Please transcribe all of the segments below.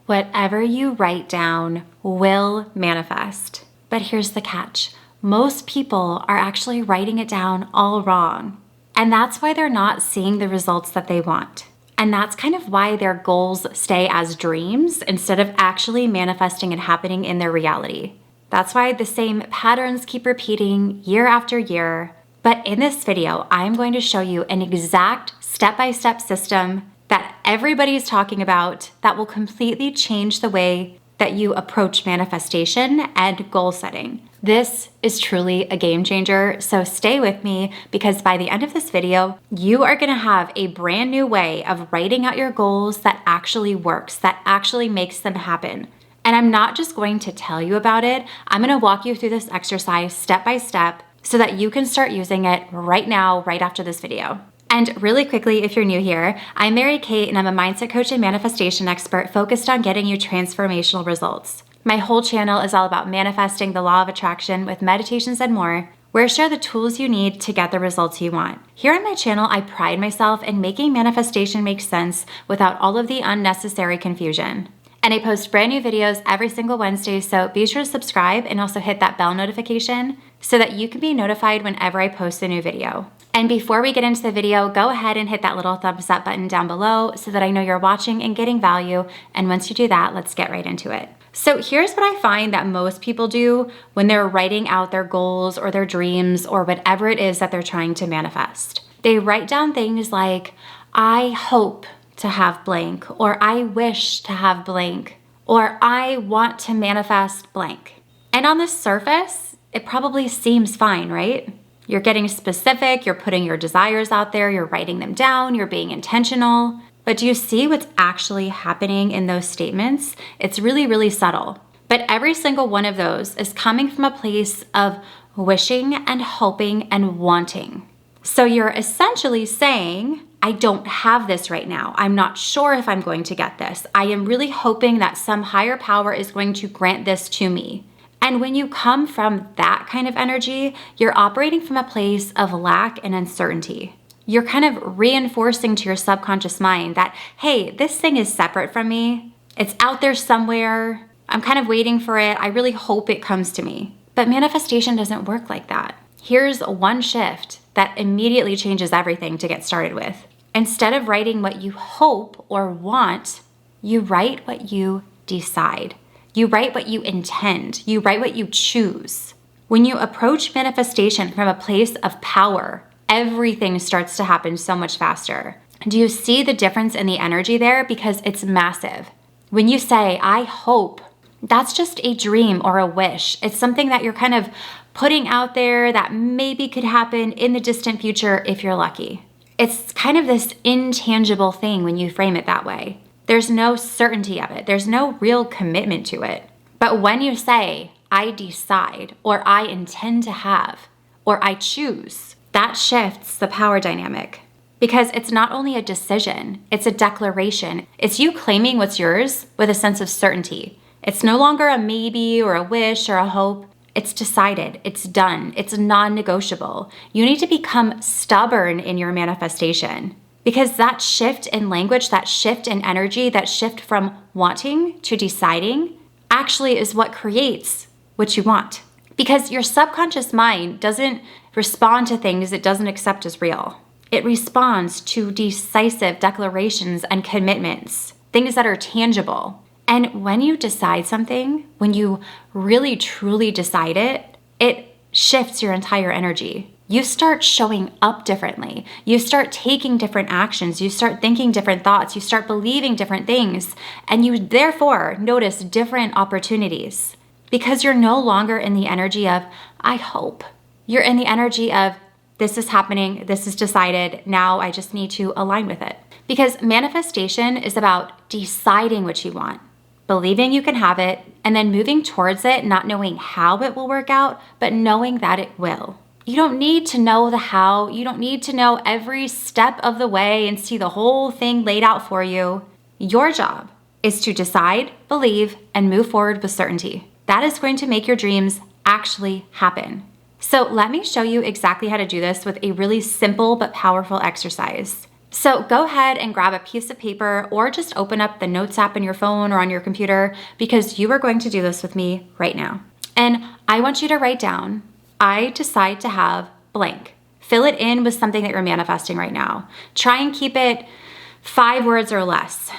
Whatever you write down will manifest. But here's the catch. Most people are actually writing it down all wrong. And that's why they're not seeing the results that they want. And that's kind of why their goals stay as dreams instead of actually manifesting and happening in their reality. That's why the same patterns keep repeating year after year. But in this video, I'm going to show you an exact step-by-step system that everybody's talking about that will completely change the way that you approach manifestation and goal setting. This is truly a game changer, so stay with me because by the end of this video, you are gonna have a brand new way of writing out your goals that actually works, that actually makes them happen. And I'm not just going to tell you about it, I'm gonna walk you through this exercise step by step so that you can start using it right now, right after this video. And really quickly, if you're new here, I'm Mary Kate and I'm a mindset coach and manifestation expert focused on getting you transformational results. My whole channel is all about manifesting the law of attraction with meditations and more, where I share the tools you need to get the results you want. Here on my channel, I pride myself in making manifestation make sense without all of the unnecessary confusion. And I post brand new videos every single Wednesday, so be sure to subscribe and also hit that bell notification so that you can be notified whenever I post a new video. And before we get into the video, go ahead and hit that little thumbs up button down below so that I know you're watching and getting value. And once you do that, let's get right into it. So here's what I find that most people do when they're writing out their goals or their dreams or whatever it is that they're trying to manifest. They write down things like, I hope to have blank, or I wish to have blank, or I want to manifest blank. And on the surface, it probably seems fine, right? You're getting specific, you're putting your desires out there, you're writing them down, you're being intentional. But do you see what's actually happening in those statements? It's really, really subtle. But every single one of those is coming from a place of wishing and hoping and wanting. So you're essentially saying, I don't have this right now. I'm not sure if I'm going to get this. I am really hoping that some higher power is going to grant this to me. And when you come from that kind of energy, you're operating from a place of lack and uncertainty. You're kind of reinforcing to your subconscious mind that, hey, this thing is separate from me. It's out there somewhere. I'm kind of waiting for it. I really hope it comes to me. But manifestation doesn't work like that. Here's one shift that immediately changes everything to get started with. Instead of writing what you hope or want, you write what you decide. You write what you intend. You write what you choose. When you approach manifestation from a place of power, everything starts to happen so much faster. Do you see the difference in the energy there? Because it's massive. When you say, I hope, that's just a dream or a wish. It's something that you're kind of putting out there that maybe could happen in the distant future if you're lucky. It's kind of this intangible thing when you frame it that way. There's no certainty of it. There's no real commitment to it. But when you say, I decide, or I intend to have, or I choose, that shifts the power dynamic. Because it's not only a decision, it's a declaration. It's you claiming what's yours with a sense of certainty. It's no longer a maybe or a wish or a hope. It's decided, it's done, it's non-negotiable. You need to become stubborn in your manifestation. Because that shift in language, that shift in energy, that shift from wanting to deciding actually is what creates what you want. Because your subconscious mind doesn't respond to things it doesn't accept as real. It responds to decisive declarations and commitments, things that are tangible. And when you decide something, when you really truly decide it, it shifts your entire energy. You start showing up differently. You start taking different actions. You start thinking different thoughts. You start believing different things. And you therefore notice different opportunities because you're no longer in the energy of, I hope. You're in the energy of, this is happening. This is decided. Now I just need to align with it. Because manifestation is about deciding what you want, believing you can have it, and then moving towards it, not knowing how it will work out, but knowing that it will. You don't need to know the how. You don't need to know every step of the way and see the whole thing laid out for you. Your job is to decide, believe, and move forward with certainty. That is going to make your dreams actually happen. So let me show you exactly how to do this with a really simple but powerful exercise. So go ahead and grab a piece of paper or just open up the Notes app in your phone or on your computer, because you are going to do this with me right now. And I want you to write down, I decide to have blank. Fill it in with something that you're manifesting right now. Try and keep it 5 words or less.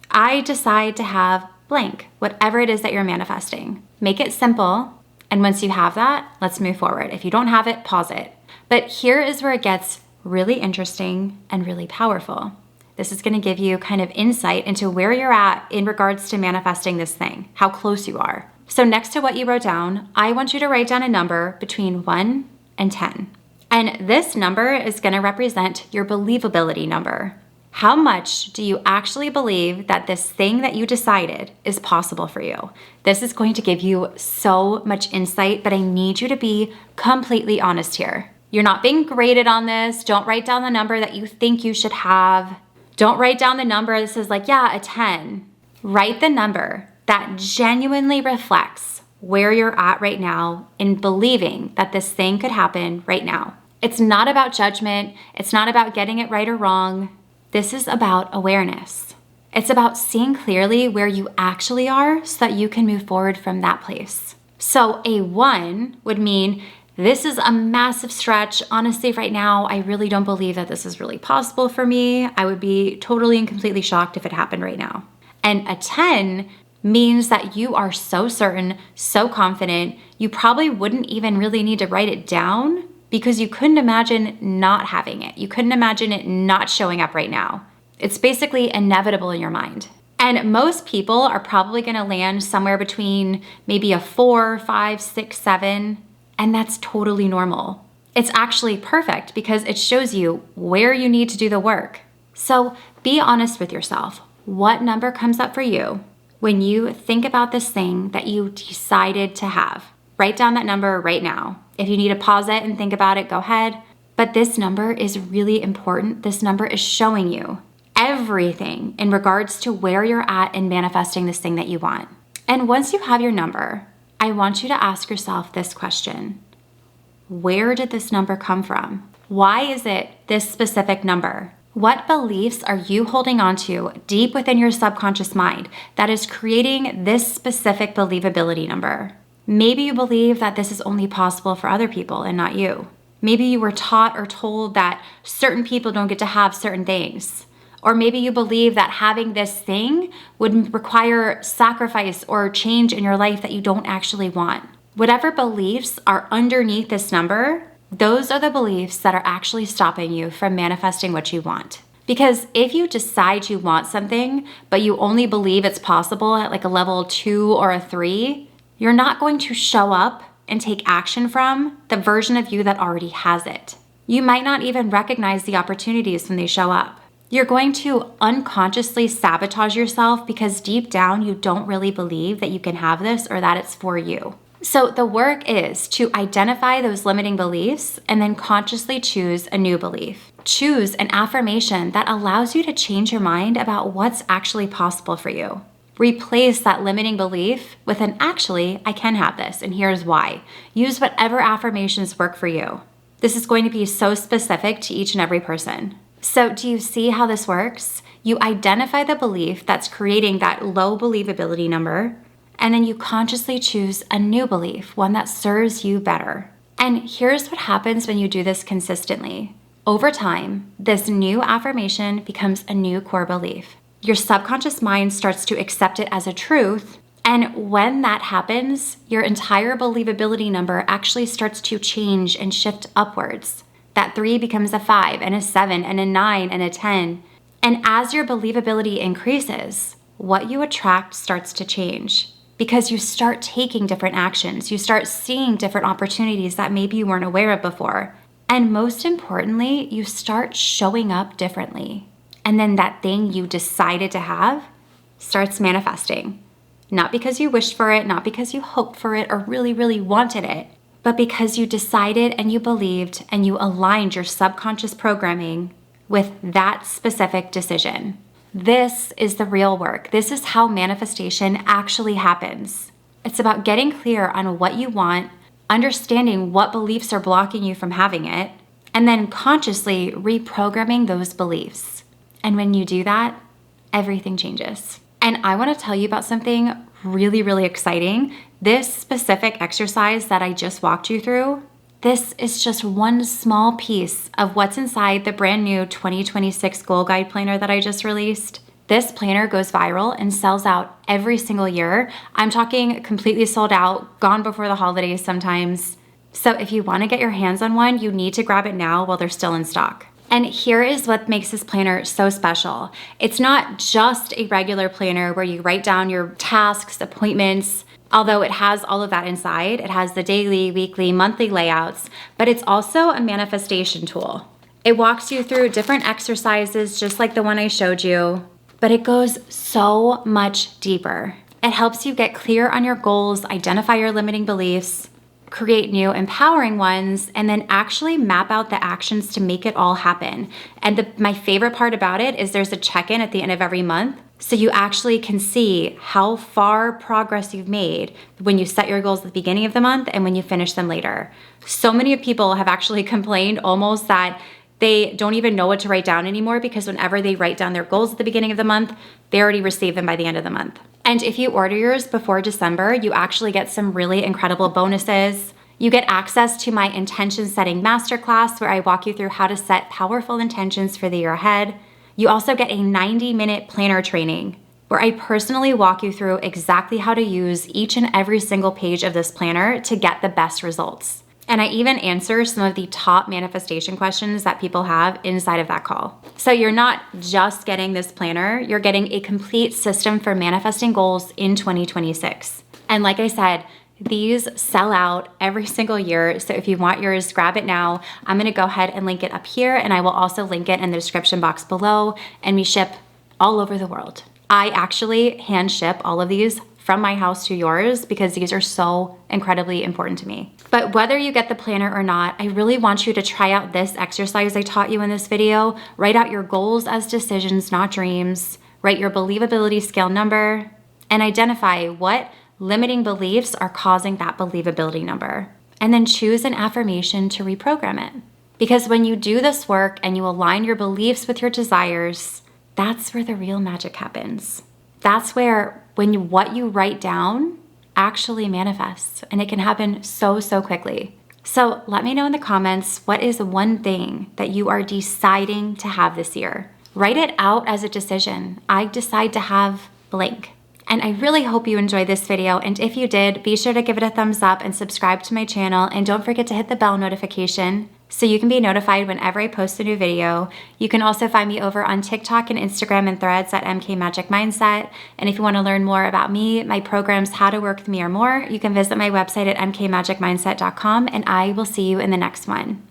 I decide to have blank, whatever it is that you're manifesting. Make it simple. And once you have that, let's move forward. If you don't have it, pause it. But here is where it gets really interesting and really powerful. This is going to give you kind of insight into where you're at in regards to manifesting this thing, how close you are. So next to what you wrote down, I want you to write down a number between 1 and 10. And this number is going to represent your believability number. How much do you actually believe that this thing that you decided is possible for you? This is going to give you so much insight, but I need you to be completely honest here. You're not being graded on this. Don't write down the number that you think you should have. Don't write down the number that says like, yeah, a 10. Write the number that genuinely reflects where you're at right now in believing that this thing could happen right now. It's not about judgment. It's not about getting it right or wrong. This is about awareness. It's about seeing clearly where you actually are so that you can move forward from that place. So a 1 would mean, this is a massive stretch. Honestly, right now, I really don't believe that this is really possible for me. I would be totally and completely shocked if it happened right now. And a 10 means that you are so certain, so confident, you probably wouldn't even really need to write it down because you couldn't imagine not having it. You couldn't imagine it not showing up right now. It's basically inevitable in your mind. And most people are probably going to land somewhere between maybe a 4, 5, 6, 7. And that's totally normal. It's actually perfect because it shows you where you need to do the work. So be honest with yourself. What number comes up for you when you think about this thing that you decided to have? Write down that number right now. If you need to pause it and think about it, go ahead. But this number is really important. This number is showing you everything in regards to where you're at in manifesting this thing that you want. And once you have your number, I want you to ask yourself this question. Where did this number come from? Why is it this specific number? What beliefs are you holding on to deep within your subconscious mind that is creating this specific believability number? Maybe you believe that this is only possible for other people and not you. Maybe you were taught or told that certain people don't get to have certain things. Or maybe you believe that having this thing would require sacrifice or change in your life that you don't actually want. Whatever beliefs are underneath this number, those are the beliefs that are actually stopping you from manifesting what you want. Because if you decide you want something, but you only believe it's possible at like a level 2 or a 3, you're not going to show up and take action from the version of you that already has it. You might not even recognize the opportunities when they show up. You're going to unconsciously sabotage yourself because deep down you don't really believe that you can have this or that it's for you. So the work is to identify those limiting beliefs and then consciously choose a new belief. Choose an affirmation that allows you to change your mind about what's actually possible for you. Replace that limiting belief with an actually, I can have this, and here's why. Use whatever affirmations work for you. This is going to be so specific to each and every person. So do you see how this works? You identify the belief that's creating that low believability number, and then you consciously choose a new belief, one that serves you better. And here's what happens when you do this consistently. Over time, this new affirmation becomes a new core belief. Your subconscious mind starts to accept it as a truth, and when that happens, your entire believability number actually starts to change and shift upwards. That 3 becomes a 5 and a 7 and a 9 and a 10. And as your believability increases, what you attract starts to change because you start taking different actions. You start seeing different opportunities that maybe you weren't aware of before. And most importantly, you start showing up differently. And then that thing you decided to have starts manifesting. Not because you wished for it, not because you hoped for it or really, really wanted it, but because you decided and you believed and you aligned your subconscious programming with that specific decision. This is the real work. This is how manifestation actually happens. It's about getting clear on what you want, understanding what beliefs are blocking you from having it, and then consciously reprogramming those beliefs. And when you do that, everything changes. And I want to tell you about something really, really exciting. This specific exercise that I just walked you through, this is just one small piece of what's inside the brand new 2026 Goal Guide Planner that I just released. This planner goes viral and sells out every single year. I'm talking completely sold out, gone before the holidays sometimes. So if you want to get your hands on one, you need to grab it now while they're still in stock. And here is what makes this planner so special. It's not just a regular planner where you write down your tasks, appointments, although it has all of that inside. It has the daily, weekly, monthly layouts, but it's also a manifestation tool. It walks you through different exercises just like the one I showed you, but it goes so much deeper. It helps you get clear on your goals, identify your limiting beliefs, create new empowering ones, and then actually map out the actions to make it all happen. And my favorite part about it is there's a check-in at the end of every month. So you actually can see how far progress you've made when you set your goals at the beginning of the month and when you finish them later. So many people have actually complained almost that they don't even know what to write down anymore because whenever they write down their goals at the beginning of the month, they already receive them by the end of the month. And if you order yours before December, you actually get some really incredible bonuses. You get access to my intention setting masterclass where I walk you through how to set powerful intentions for the year ahead. You also get a 90-minute planner training where I personally walk you through exactly how to use each and every single page of this planner to get the best results. And I even answer some of the top manifestation questions that people have inside of that call. So you're not just getting this planner, you're getting a complete system for manifesting goals in 2026. And like I said, these sell out every single year. So if you want yours, grab it now. I'm gonna go ahead and link it up here, and I will also link it in the description box below, and we ship all over the world. I actually hand ship all of these from my house to yours because these are so incredibly important to me. But whether you get the planner or not, I really want you to try out this exercise I taught you in this video. Write out your goals as decisions, not dreams. Write your believability scale number and identify what limiting beliefs are causing that believability number. And then choose an affirmation to reprogram it. Because when you do this work and you align your beliefs with your desires, that's where the real magic happens. That's where what you write down actually manifests, and it can happen so quickly. So let me know in the comments, what is one thing that you are deciding to have this year? Write it out as a decision. I decide to have blank. And I really hope you enjoyed this video, and if you did, be sure to give it a thumbs up and subscribe to my channel, and don't forget to hit the bell notification so you can be notified whenever I post a new video. You can also find me over on TikTok and Instagram and Threads at MK Magic Mindset. And if you want to learn more about me, my programs, how to work with me or more, you can visit my website at mkmagicmindset.com, and I will see you in the next one.